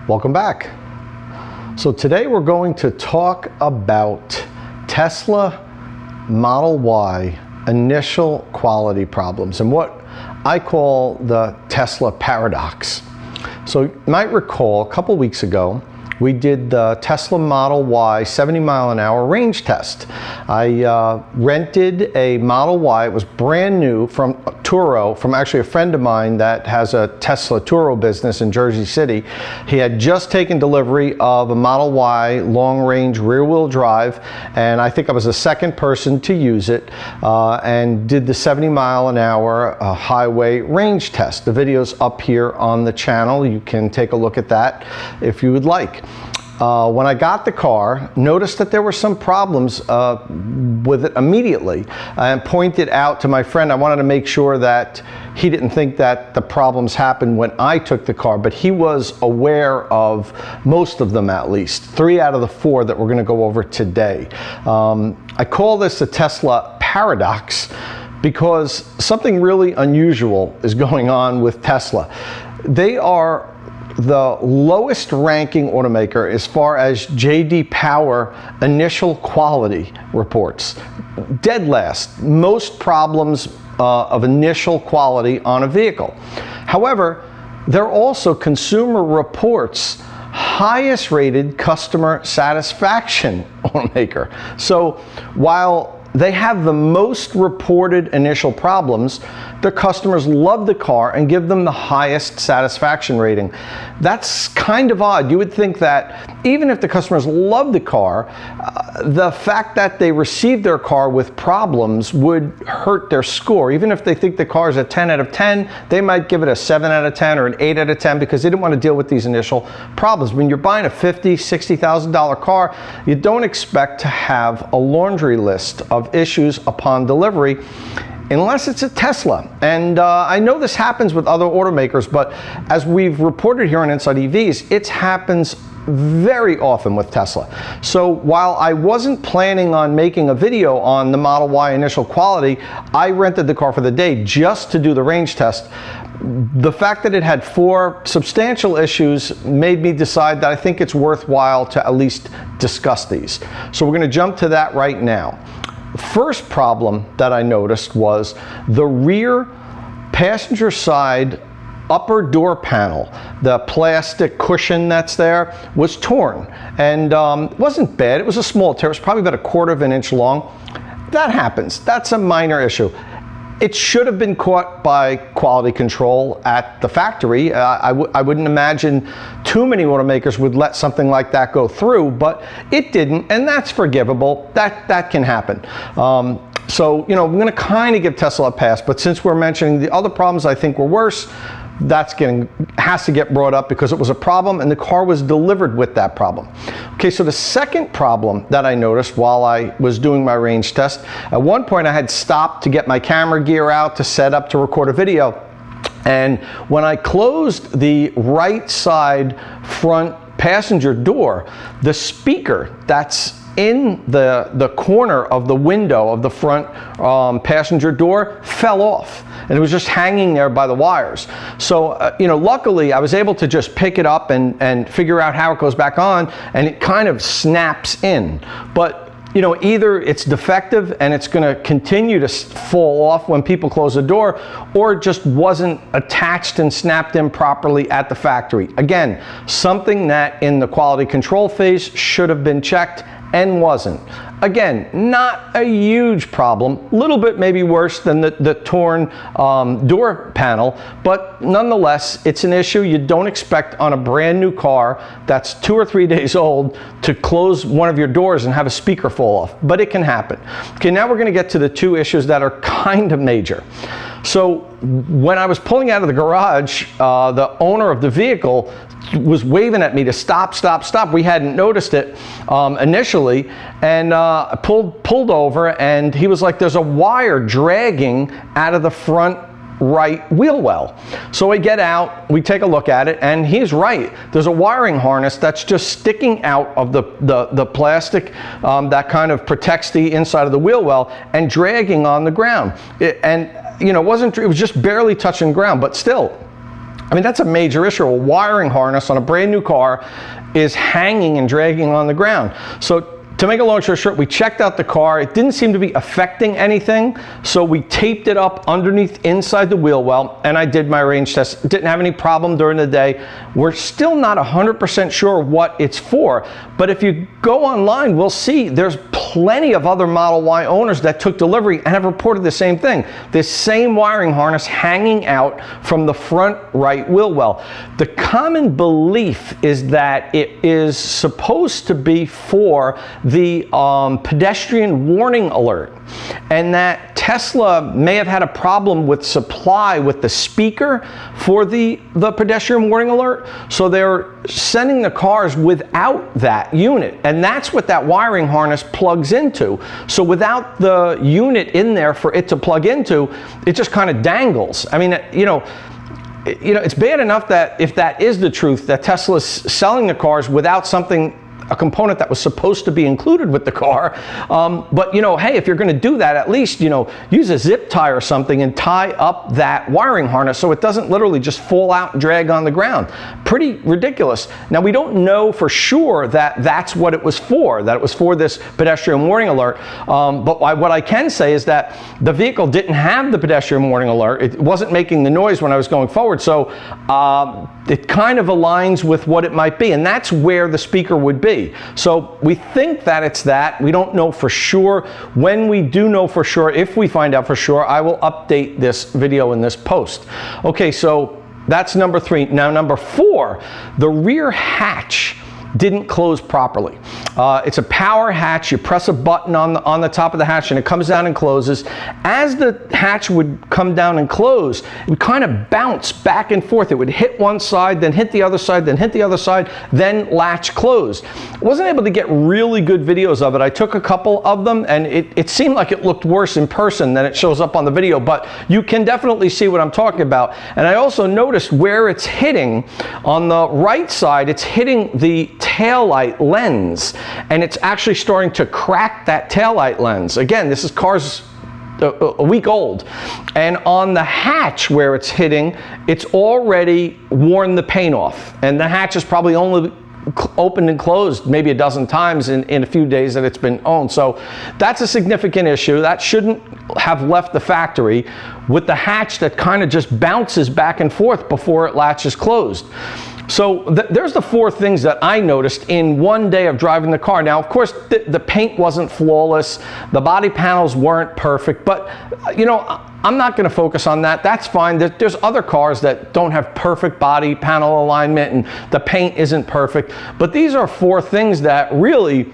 Welcome back. So today we're going to talk about Tesla Model Y initial quality problems and what I call the Tesla paradox. So you might recall a couple weeks ago we did the Tesla Model Y 70-mile-an-hour range test. I rented a Model Y. It was brand new from Turo, from actually a friend of mine that has a Tesla Turo business in Jersey City. He had just taken delivery of a Model Y long-range rear-wheel drive, and I think I was the second person to use it, and did the 70-mile-an-hour highway range test. The video's up here on the channel. You can take a look at that if you would like. When I got the car, noticed that there were some problems with it immediately, and pointed out to my friend. I wanted to make sure that he didn't think that the problems happened when I took the car, but he was aware of most of them, at least 3 out of the 4 that we're going to go over today. I call this the Tesla paradox because something really unusual is going on with Tesla. They are the lowest ranking automaker as far as J.D. Power initial quality reports. Dead last, most problems of initial quality on a vehicle. However, they're also Consumer Reports' highest rated customer satisfaction automaker. So while they have the most reported initial problems, their customers love the car and give them the highest satisfaction rating. That's kind of odd. You would think that even if the customers love the car, the fact that they received their car with problems would hurt their score. Even if they think the car is a 10 out of 10, they might give it a 7 out of 10 or an 8 out of 10 because they didn't want to deal with these initial problems. When you're buying a $50,000, $60,000 car, you don't expect to have a laundry list of issues upon delivery, unless it's a Tesla. And I know this happens with other automakers, but as we've reported here on Inside EVs, it happens very often with Tesla. So while I wasn't planning on making a video on the Model Y initial quality, I rented the car for the day just to do the range test. The fact that it had 4 substantial issues made me decide that I think it's worthwhile to at least discuss these. So we're going to jump to that right now. First problem that I noticed was the rear passenger side upper door panel. The plastic cushion that's there was torn, and it wasn't bad. It was a small tear. It was probably about 1/4 of an inch long. That happens. That's a minor issue. It should have been caught by quality control at the factory. I wouldn't imagine too many automakers would let something like that go through, but it didn't, and that's forgivable. That can happen. So, you know, I'm going to kind of give Tesla a pass, but since we're mentioning the other problems I think were worse, has to get brought up because it was a problem and the car was delivered with that problem. Okay, so the second problem that I noticed while I was doing my range test, at one point I had stopped to get my camera gear out to set up to record a video, and when I closed the right side front passenger door, the speaker that's in the corner of the window of the front passenger door fell off, and it was just hanging there by the wires. So, you know, luckily I was able to just pick it up and figure out how it goes back on, and it kind of snaps in. But you know, either it's defective and it's going to continue to fall off when people close the door, or it just wasn't attached and snapped in properly at the factory. Again, something that in the quality control phase should have been checked and wasn't. Again, not a huge problem, a little bit maybe worse than the torn door panel, but nonetheless, it's an issue you don't expect on a brand new car that's 2 or 3 days old to close one of your doors and have a speaker fall off, but it can happen. Okay, now we're going to get to the 2 issues that are kind of major. So when I was pulling out of the garage, the owner of the vehicle was waving at me to stop, stop, stop. We hadn't noticed it initially, and I pulled over, and he was like, there's a wire dragging out of the front right wheel well. So I get out, we take a look at it, and he's right. There's a wiring harness that's just sticking out of the plastic that kind of protects the inside of the wheel well and dragging on the ground. And you know, it was just barely touching ground, but still, I mean, that's a major issue. A wiring harness on a brand new car is hanging and dragging on the ground. So to make a long story short, we checked out the car. It didn't seem to be affecting anything, so we taped it up underneath inside the wheel well, and I did my range test. Didn't have any problem during the day. We're still not 100% sure what it's for, but if you go online, we'll see there's plenty of other Model Y owners that took delivery and have reported the same thing. This same wiring harness hanging out from the front right wheel well. The common belief is that it is supposed to be for the pedestrian warning alert, and that Tesla may have had a problem with supply with the speaker for the pedestrian warning alert, so they're sending the cars without that unit, and that's what that wiring harness plugs into. So without the unit in there for it to plug into, it just kind of dangles. I mean, you know, it's bad enough that if that is the truth, that Tesla's selling the cars without a component that was supposed to be included with the car. But you know, hey, if you're going to do that, at least, you know, use a zip tie or something and tie up that wiring harness so it doesn't literally just fall out and drag on the ground. Pretty ridiculous. Now, we don't know for sure that that's what it was for, that it was for this pedestrian warning alert. But what I can say is that the vehicle didn't have the pedestrian warning alert. It wasn't making the noise when I was going forward. So it kind of aligns with what it might be, and that's where the speaker would be. So we think that it's that. We don't know for sure. When we do know for sure, if we find out for sure, I will update this video in this post. Okay, so that's number 3. Now, number 4, the rear hatch didn't close properly. It's a power hatch. You press a button on the top of the hatch and it comes down and closes. As the hatch would come down and close, it would kind of bounce back and forth. It would hit one side, then hit the other side, then hit the other side, then latch closed. I wasn't able to get really good videos of it. I took a couple of them, and it seemed like it looked worse in person than it shows up on the video, but you can definitely see what I'm talking about. And I also noticed where it's hitting. On the right side, it's hitting the taillight lens, and it's actually starting to crack that taillight lens. Again, this is car's a week old, and on the hatch where it's hitting, it's already worn the paint off, and the hatch is probably only opened and closed maybe a dozen times in a few days that it's been owned. So that's a significant issue. That shouldn't have left the factory with the hatch that kind of just bounces back and forth before it latches closed. So there's the 4 things that I noticed in one day of driving the car. Now, of course, the paint wasn't flawless, the body panels weren't perfect, but you know, I'm not going to focus on that. That's fine. There's other cars that don't have perfect body panel alignment and the paint isn't perfect, but these are 4 things that really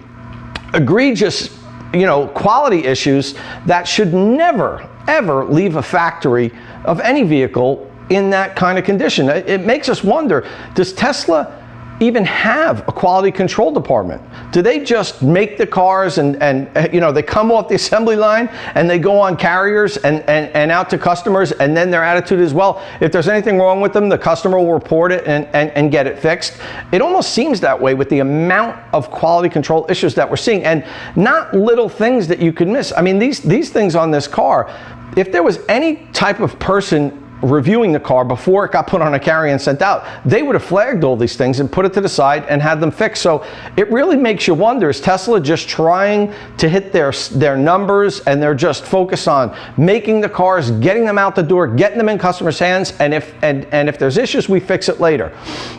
egregious, you know, quality issues that should never, ever leave a factory of any vehicle in that kind of condition. It makes us wonder, does Tesla even have a quality control department? Do they just make the cars and you know, they come off the assembly line and they go on carriers and out to customers, and then their attitude is, well, if there's anything wrong with them, the customer will report it and get it fixed? It almost seems that way with the amount of quality control issues that we're seeing, and not little things that you could miss. I mean, these things on this car, if there was any type of person reviewing the car before it got put on a carrier and sent out, they would have flagged all these things and put it to the side and had them fixed. So it really makes you wonder, is Tesla just trying to hit their numbers, and they're just focused on making the cars, getting them out the door, getting them in customers' hands, and if there's issues, we fix it later?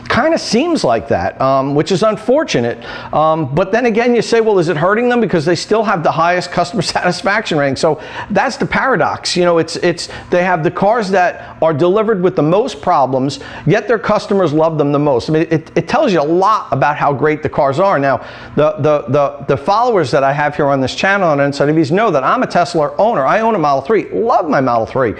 Kind of seems like that, which is unfortunate. But then again, you say, well, is it hurting them because they still have the highest customer satisfaction rating? So that's the paradox. You know, they have the cars that are delivered with the most problems, yet their customers love them the most. I mean, it tells you a lot about how great the cars are. Now, the followers that I have here on this channel on Inside EVs know that I'm a Tesla owner. I own a Model 3. Love my Model 3.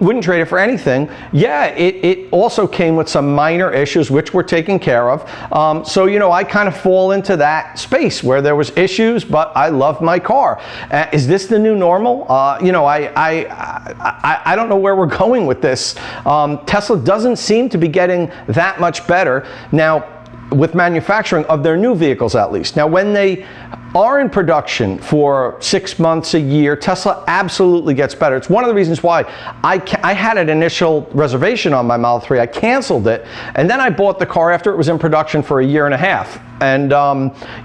Wouldn't trade it for anything. Yeah, it also came with some minor issues, which were taken care of. So, you know, I kind of fall into that space where there was issues, but I love my car. Is this the new normal? You know, I don't know where we're going with this. Tesla doesn't seem to be getting that much better now with manufacturing of their new vehicles, at least. Now, when they are in production for 6 months, a year, Tesla absolutely gets better. It's one of the reasons why I had an initial reservation on my Model 3. I canceled it, and then I bought the car after it was in production for a year and a half. And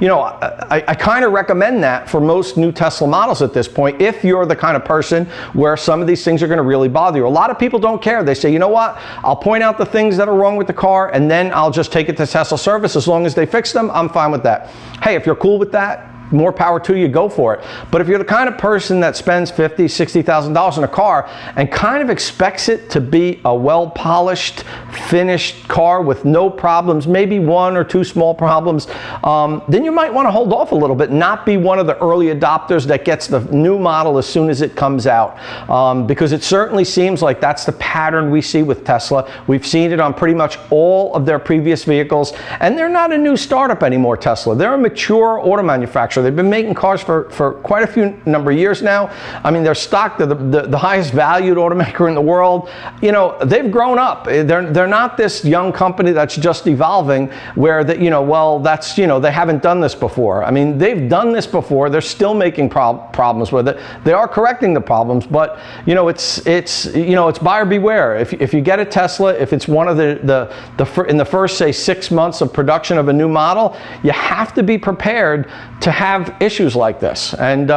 you know, I kind of recommend that for most new Tesla models at this point, if you're the kind of person where some of these things are going to really bother you. A lot of people don't care. They say, you know what, I'll point out the things that are wrong with the car, and then I'll just take it to Tesla service. As long as they fix them, I'm fine with that. Hey, if you're cool with that, more power to you, go for it. But if you're the kind of person that spends $50,000, $60,000 in a car and kind of expects it to be a well-polished, finished car with no problems, maybe one or two small problems, then you might want to hold off a little bit, not be one of the early adopters that gets the new model as soon as it comes out. Because it certainly seems like that's the pattern we see with Tesla. We've seen it on pretty much all of their previous vehicles, and they're not a new startup anymore, Tesla. They're a mature auto manufacturer. They've been making cars for quite a few number of years now. I mean, they're stocked, they're the highest valued automaker in the world. You know, they've grown up. They're not this young company that's just evolving where that, you know, well, that's, you know, they haven't done this before. I mean, they've done this before. They're still making problems with it. They are correcting the problems, but you know, it's you know, it's buyer beware. If you get a Tesla, if it's one of in the first, say, 6 months of production of a new model, you have to be prepared to have issues like this. And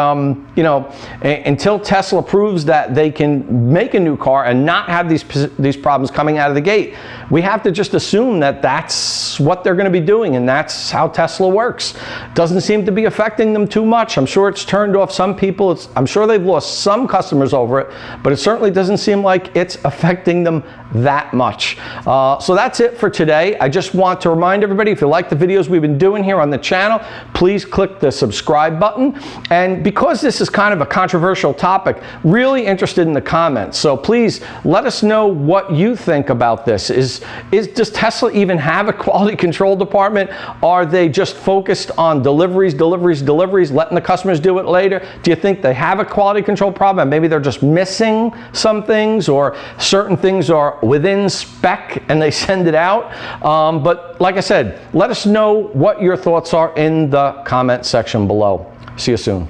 you know, until Tesla proves that they can make a new car and not have these problems coming out of the gate, we have to just assume that that's what they're going to be doing, and that's how Tesla works. Doesn't seem to be affecting them too much. I'm sure it's turned off some people. I'm sure they've lost some customers over it, but it certainly doesn't seem like it's affecting them that much. So that's it for today. I just want to remind everybody, if you like the videos we've been doing here on the channel, please click the subscribe button. And because this is kind of a controversial topic, really interested in the comments. So please let us know what you think about this. Does Tesla even have a quality control department? Are they just focused on deliveries, letting the customers do it later? Do you think they have a quality control problem? Maybe they're just missing some things, or certain things are within spec and they send it out. But like I said, let us know what your thoughts are in the comment section below. See you soon.